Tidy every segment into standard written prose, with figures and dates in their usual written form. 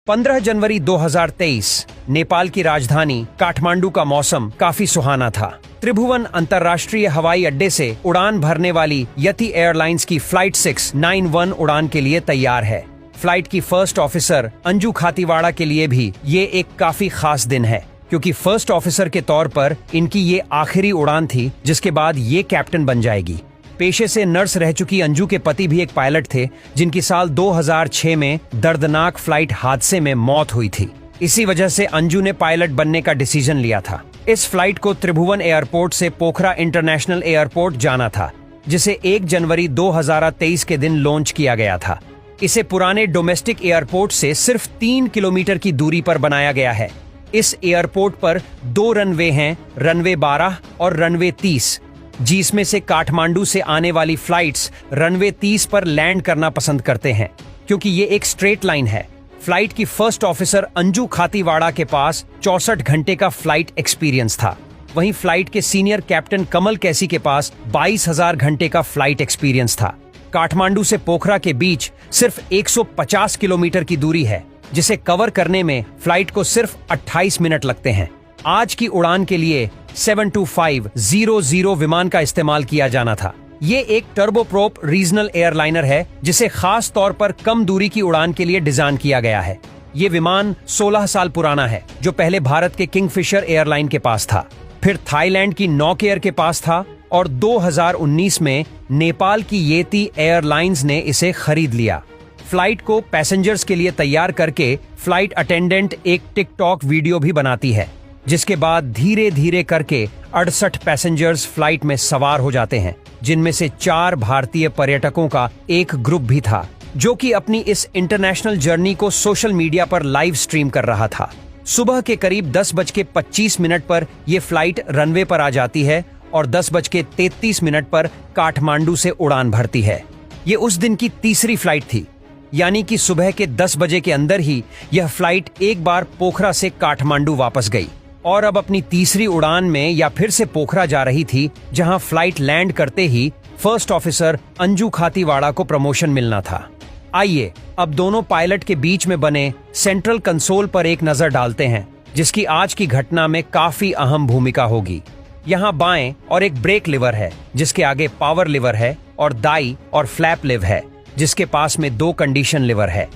15 जनवरी 2023 नेपाल की राजधानी काठमांडू का मौसम काफी सुहाना था। त्रिभुवन अंतर्राष्ट्रीय हवाई अड्डे से उड़ान भरने वाली यति एयरलाइंस की फ्लाइट 691 उड़ान के लिए तैयार है। फ्लाइट की फर्स्ट ऑफिसर अंजू खातीवाड़ा के लिए भी ये एक काफी खास दिन है, क्योंकि फर्स्ट ऑफिसर के तौर पर इनकी ये आखिरी उड़ान थी, जिसके बाद ये कैप्टन बन जाएगी। पेशे से नर्स रह चुकी अंजू के पति भी एक पायलट थे, जिनकी साल 2006 में दर्दनाक फ्लाइट हादसे में मौत हुई थी। इसी वजह से अंजू ने पायलट बनने का डिसीजन लिया था। इस फ्लाइट को त्रिभुवन एयरपोर्ट से पोखरा इंटरनेशनल एयरपोर्ट जाना था, जिसे 1 जनवरी 2023 के दिन लॉन्च किया गया था। इसे पुराने डोमेस्टिक एयरपोर्ट से सिर्फ 3 किलोमीटर की दूरी पर बनाया गया है। इस एयरपोर्ट पर 2 रनवे हैं, रनवे 12 और रनवे 30, जिसमें से काठमांडू से आने वाली फ्लाइट्स रनवे 30 पर लैंड करना पसंद करते हैं, क्योंकि ये एक स्ट्रेट लाइन है। फ्लाइट की फर्स्ट ऑफिसर अंजू खातीवाड़ा के पास 64 घंटे का फ्लाइट एक्सपीरियंस था। वहीं फ्लाइट के सीनियर कैप्टन कमल कैसी के पास 22,000 घंटे का फ्लाइट एक्सपीरियंस था। काठमांडू से पोखरा के बीच सिर्फ 150 किलोमीटर की दूरी है, जिसे कवर करने में फ्लाइट को सिर्फ 28 मिनट लगते हैं। आज की उड़ान के लिए 72500 विमान का इस्तेमाल किया जाना था। ये एक टर्बोप्रोप रीजनल एयरलाइनर है, जिसे खास तौर पर कम दूरी की उड़ान के लिए डिजाइन किया गया है। ये विमान 16 साल पुराना है, जो पहले भारत के किंगफिशर एयरलाइन के पास था, फिर थाईलैंड की नॉक एयर के पास था, और 2019 में नेपाल की येती एयरलाइंस ने इसे खरीद लिया। फ्लाइट को पैसेंजर्स के लिए तैयार करके फ्लाइट अटेंडेंट एक टिकटॉक वीडियो भी बनाती है, जिसके बाद धीरे धीरे करके 68 पैसेंजर्स फ्लाइट में सवार हो जाते हैं, जिनमें से 4 भारतीय पर्यटकों का एक ग्रुप भी था, जो कि अपनी इस इंटरनेशनल जर्नी को सोशल मीडिया पर लाइव स्ट्रीम कर रहा था। सुबह के करीब 10:25 पर यह फ्लाइट रनवे पर आ जाती है और 10:33 पर काठमांडू से उड़ान भरती है। ये उस दिन की तीसरी फ्लाइट थी, यानी कि सुबह के 10 बजे के अंदर ही यह फ्लाइट एक बार पोखरा से काठमांडू वापस गई और अब अपनी तीसरी उड़ान में या फिर से पोखरा जा रही थी, जहां फ्लाइट लैंड करते ही फर्स्ट ऑफिसर अंजू खातीवाड़ा को प्रमोशन मिलना था। आइए अब दोनों पायलट के बीच में बने सेंट्रल कंसोल पर एक नजर डालते हैं, जिसकी आज की घटना में काफी अहम भूमिका होगी। यहाँ बाएं और एक ब्रेक लिवर है, जिसके आगे पावर लिवर है, और दाई और फ्लैप लिवर है, जिसके पास में 2 कंडीशन लिवर है,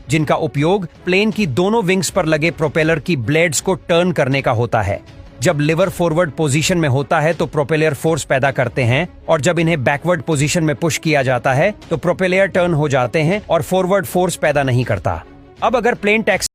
जिनका उपयोग प्लेन की दोनों विंग्स पर लगे प्रोपेलर की ब्लेड्स को टर्न करने का होता है। जब लिवर फॉरवर्ड पोजीशन में होता है तो प्रोपेलर फोर्स पैदा करते हैं, और जब इन्हें बैकवर्ड पोजीशन में पुश किया जाता है तो प्रोपेलर टर्न हो जाते हैं और फॉरवर्ड फोर्स पैदा नहीं करता। अब अगर प्लेन टैक्सी